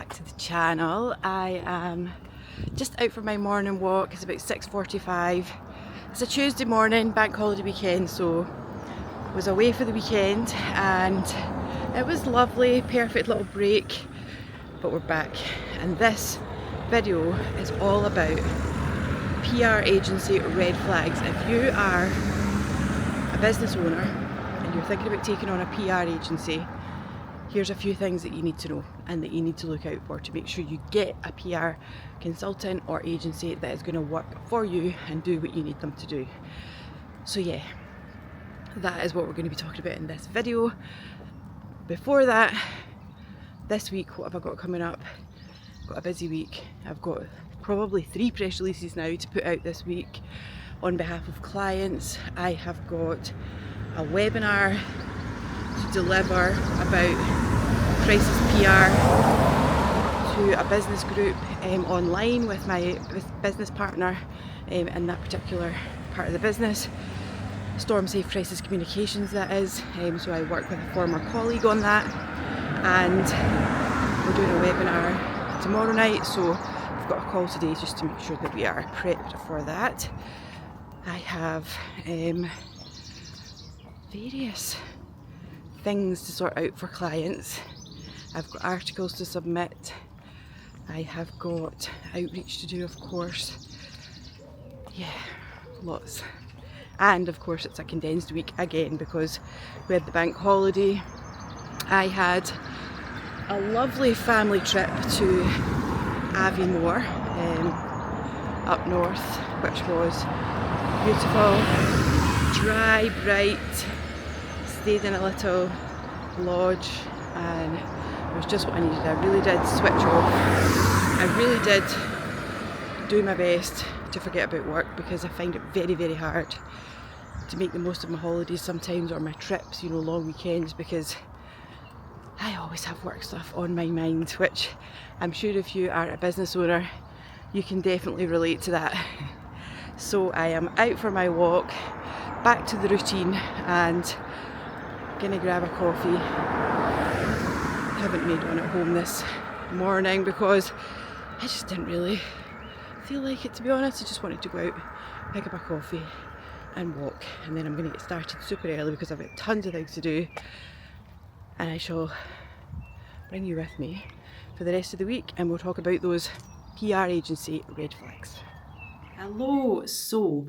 back to the channel. I am just out for my morning walk. It's about 6:45. It's a Tuesday morning, bank holiday weekend, so I was away for the weekend and it was lovely, perfect little break, but we're back. And this video is all about PR agency red flags. If you are a business owner and you're thinking about taking on a PR agency, here's a few things that you need to know and that you need to look out for to make sure you get a PR consultant or agency that is going to work for you and do what you need them to do. So yeah, that is what we're going to be talking about in this video. Before that, this week, what have I got coming up? I've got a busy week. I've got probably 3 press releases now to put out this week on behalf of clients. I have got a webinar to deliver about crisis PR to a business group online with my business partner in that particular part of the business. Storm Safe Crisis Communications, that is. So I work with a former colleague on that, and we're doing a webinar tomorrow night, so I've got a call today just to make sure that we are prepped for that. I have various things to sort out for clients. I've got articles to submit. I have got outreach to do, of course. Yeah, lots. And of course it's a condensed week again because we had the bank holiday. I had a lovely family trip to Aviemore up north, which was beautiful, dry, bright. Stayed in a little lodge and it was just what I needed. I really did switch off. I really did do my best to forget about work because I find it very, very hard to make the most of my holidays sometimes, or my trips, you know, long weekends, because I always have work stuff on my mind, which I'm sure if you are a business owner, you can definitely relate to that. So I am out for my walk, back to the routine, and gonna grab a coffee. I haven't made one at home this morning because I just didn't really feel like it, to be honest. I just wanted to go out, pick up a coffee and walk, and then I'm going to get started super early because I've got tons of things to do, and I shall bring you with me for the rest of the week and we'll talk about those PR agency red flags. Hello, so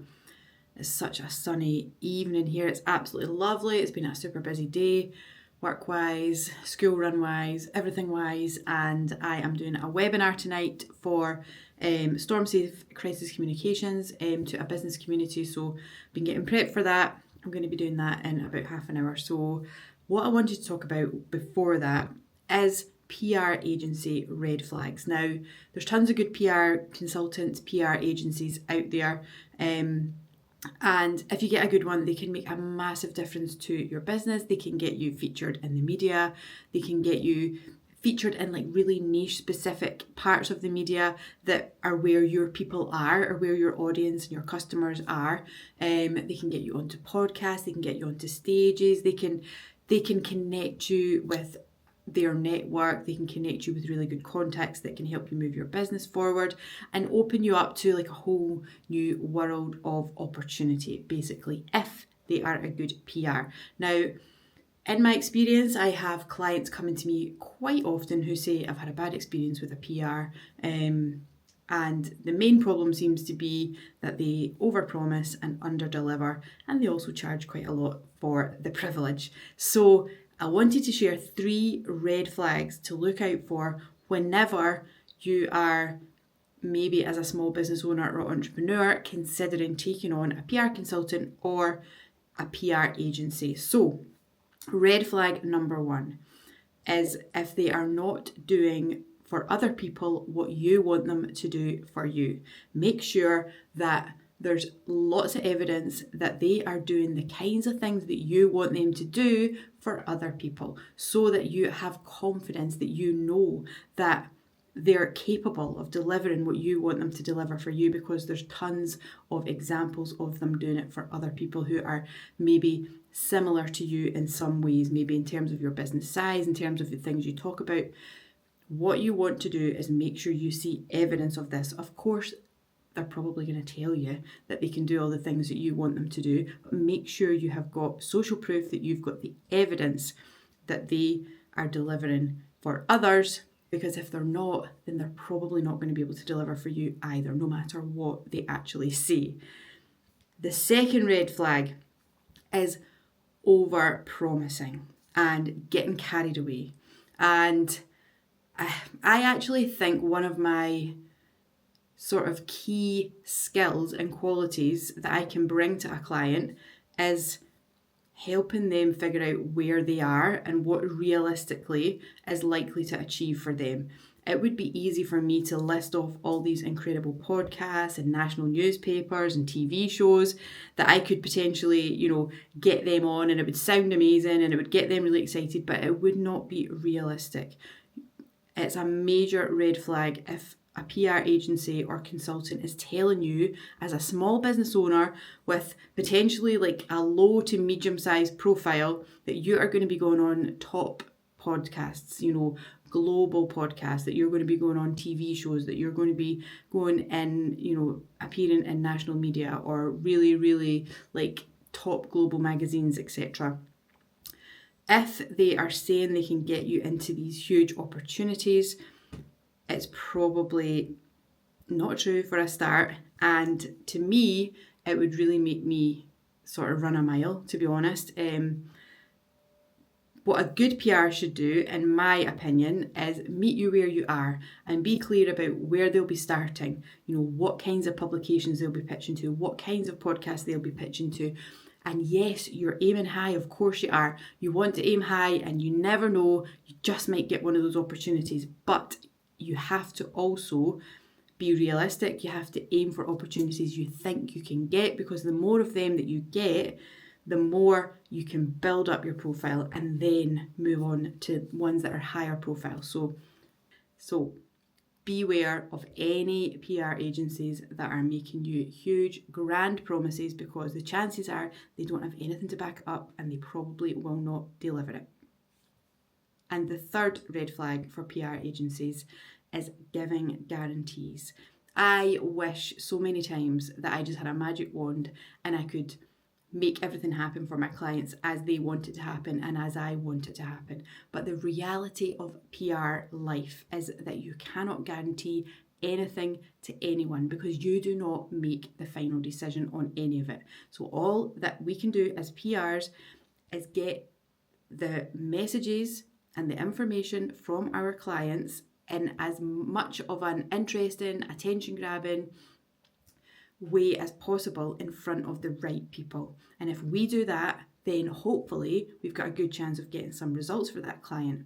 it's such a sunny evening here. It's absolutely lovely. It's been a super busy day, work-wise, school run-wise, everything-wise, and I am doing a webinar tonight for Storm Safe Crisis Communications to a business community. So I've been getting prepped for that. I'm going to be doing that in about half an hour. So what I wanted to talk about before that is PR agency red flags. Now, there's tons of good PR consultants, PR agencies out there. And if you get a good one, they can make a massive difference to your business. They can get you featured in the media. They can get you featured in like really niche specific parts of the media that are where your people are, or where your audience and your customers are. They can get you onto podcasts. They can get you onto stages. They can connect you with their network. They can connect you with really good contacts that can help you move your business forward and open you up to like a whole new world of opportunity, basically, if they are a good PR. Now, in my experience, I have clients coming to me quite often who say, I've had a bad experience with a PR, and the main problem seems to be that they overpromise and underdeliver, and they also charge quite a lot for the privilege. So I wanted to share 3 red flags to look out for whenever you are maybe as a small business owner or entrepreneur considering taking on a PR consultant or a PR agency. So red flag number 1 is if they are not doing for other people what you want them to do for you. Make sure that there's lots of evidence that they are doing the kinds of things that you want them to do for other people, so that you have confidence that you know that they're capable of delivering what you want them to deliver for you, because there's tons of examples of them doing it for other people who are maybe similar to you in some ways, maybe in terms of your business size, in terms of the things you talk about, What you want to do is make sure you see evidence of this. Of course, they're probably going to tell you that they can do all the things that you want them to do, but make sure you have got social proof, that you've got the evidence that they are delivering for others, because if they're not, then they're probably not going to be able to deliver for you either, no matter what they actually say. The second red flag is over promising and getting carried away. And I actually think one of my sort of key skills and qualities that I can bring to a client is helping them figure out where they are and what realistically is likely to achieve for them. It would be easy for me to list off all these incredible podcasts and national newspapers and TV shows that I could potentially, get them on, and it would sound amazing and it would get them really excited, but it would not be realistic. It's a major red flag if a PR agency or consultant is telling you, as a small business owner with potentially like a low to medium sized profile, that you are going to be going on top podcasts, global podcasts, that you're going to be going on TV shows, that you're going to be going in, appearing in national media or really, really like top global magazines, etc. If they are saying they can get you into these huge opportunities, it's probably not true for a start. And to me, it would really make me sort of run a mile, to be honest. What a good PR should do, in my opinion, is meet you where you are and be clear about where they'll be starting, what kinds of publications they'll be pitching to, what kinds of podcasts they'll be pitching to. And yes, you're aiming high, of course you are. You want to aim high, and you never know, you just might get one of those opportunities. But you have to also be realistic. You have to aim for opportunities you think you can get, because the more of them that you get, the more you can build up your profile and then move on to ones that are higher profile. So beware of any PR agencies that are making you huge, grand promises, because the chances are they don't have anything to back up and they probably will not deliver it. And the third red flag for PR agencies is giving guarantees. I wish so many times that I just had a magic wand and I could make everything happen for my clients as they want it to happen and as I want it to happen. But the reality of PR life is that you cannot guarantee anything to anyone, because you do not make the final decision on any of it. So all that we can do as PRs is get the messages and the information from our clients in as much of an interesting, attention-grabbing way as possible in front of the right people. And if we do that, then hopefully we've got a good chance of getting some results for that client.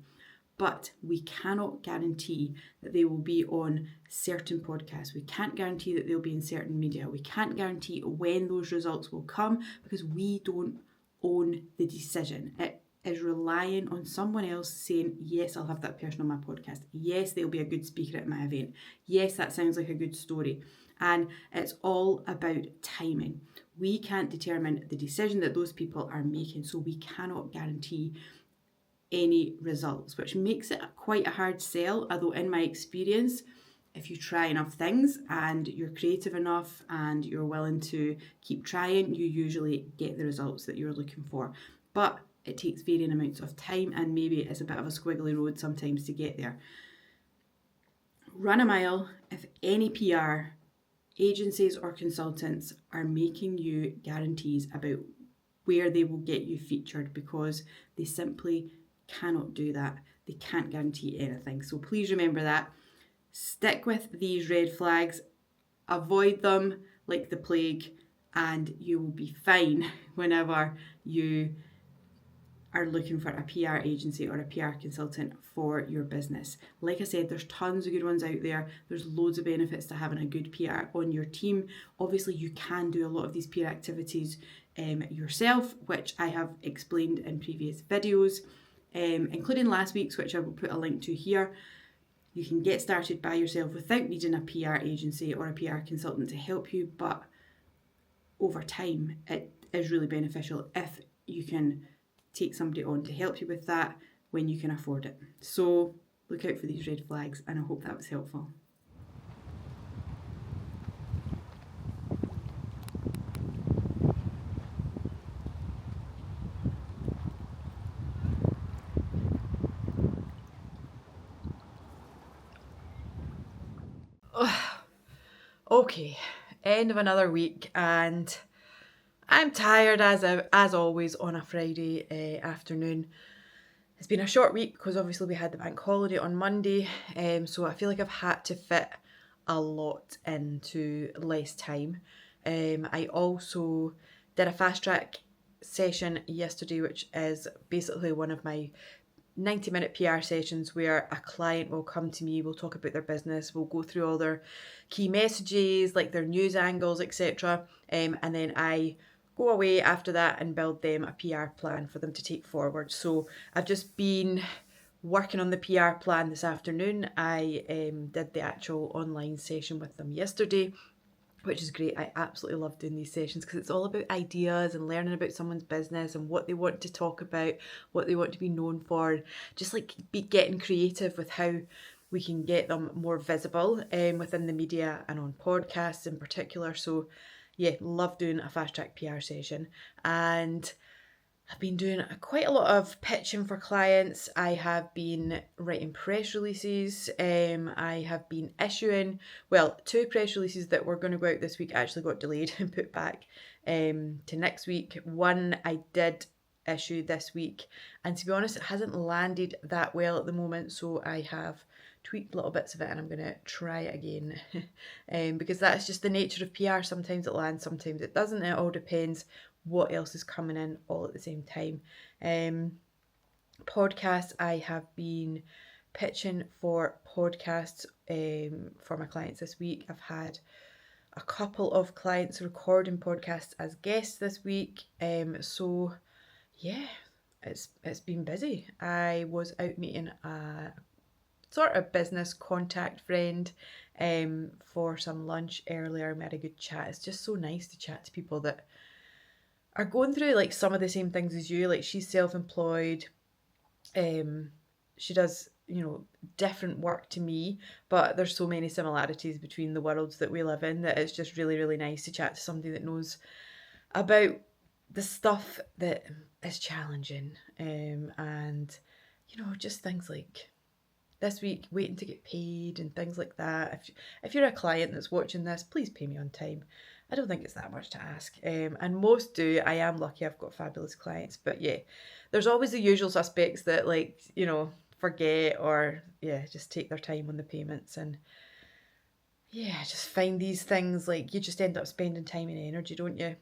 But we cannot guarantee that they will be on certain podcasts. We can't guarantee that they'll be in certain media. We can't guarantee when those results will come, because we don't own the decision. It is relying on someone else saying, yes, I'll have that person on my podcast. Yes, they'll be a good speaker at my event. Yes, that sounds like a good story. And it's all about timing. We can't determine the decision that those people are making, so we cannot guarantee any results, which makes it quite a hard sell. Although in my experience, if you try enough things and you're creative enough and you're willing to keep trying, you usually get the results that you're looking for. But it takes varying amounts of time, and maybe it's a bit of a squiggly road sometimes to get there. Run a mile if any PR agencies or consultants are making you guarantees about where they will get you featured, because they simply cannot do that. They can't guarantee anything. So please remember that. Stick with these red flags, avoid them like the plague, and you will be fine whenever you are looking for a PR agency or a PR consultant for your business. Like I said, there's tons of good ones out there. There's loads of benefits to having a good PR on your team. Obviously, you can do a lot of these PR activities yourself, which I have explained in previous videos, including last week's, which I will put a link to here. You can get started by yourself without needing a PR agency or a PR consultant to help you, but over time, it is really beneficial if you can take somebody on to help you with that when you can afford it. So look out for these red flags, and I hope that was helpful. Okay, end of another week, and I'm tired as always on a Friday afternoon. It's been a short week because obviously we had the bank holiday on Monday, so I feel like I've had to fit a lot into less time. I also did a fast track session yesterday, which is basically one of my 90-minute PR sessions where a client will come to me, we'll talk about their business, we'll go through all their key messages, like their news angles, etc. And then I go away after that and build them a PR plan for them to take forward. So I've just been working on the PR plan this afternoon. I did the actual online session with them yesterday, which is great. I absolutely love doing these sessions because it's all about ideas and learning about someone's business and what they want to talk about, what they want to be known for, just like getting creative with how we can get them more visible within the media and on podcasts in particular. So yeah, love doing a fast track PR session. And I've been doing quite a lot of pitching for clients. I have been writing press releases. I have been issuing, well, 2 press releases that were going to go out this week actually got delayed and put back to next week. One I did issue this week, and to be honest, it hasn't landed that well at the moment, so I have tweaked little bits of it and I'm going to try it again because that's just the nature of PR. Sometimes it lands, sometimes it doesn't. It all depends what else is coming in all at the same time. Podcasts, I have been pitching for podcasts for my clients this week. I've had a couple of clients recording podcasts as guests this week. So yeah, it's been busy. I was out meeting a sort of business contact friend for some lunch earlier. We had a good chat. It's just so nice to chat to people that are going through like some of the same things as you. Like, she's self-employed, she does, different work to me, but there's so many similarities between the worlds that we live in that it's just really, really nice to chat to somebody that knows about the stuff that is challenging, and just things like this week waiting to get paid and things like that. If you're a client that's watching this, please pay me on time. I don't think it's that much to ask, and most do. I am lucky, I've got fabulous clients, but yeah, there's always the usual suspects that forget or just take their time on the payments, and just find these things, like, you just end up spending time and energy, don't you,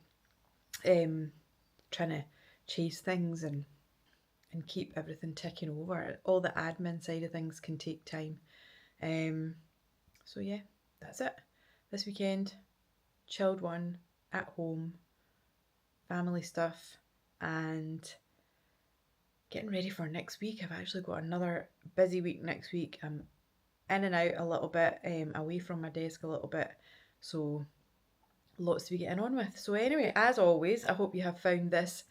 trying to chase things and keep everything ticking over. All the admin side of things can take time. So yeah, that's it. This weekend, chilled one, at home, family stuff, and getting ready for next week. I've actually got another busy week next week. I'm in and out a little bit, away from my desk a little bit, so lots to be getting on with. So anyway, as always, I hope you have found this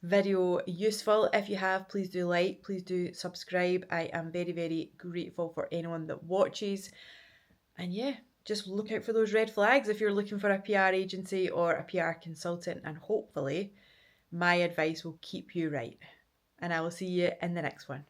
video useful. If you have, please do like, please do subscribe. I am very, very grateful for anyone that watches. And yeah, just look out for those red flags if you're looking for a PR agency or a PR consultant, and hopefully my advice will keep you right. And I will see you in the next one.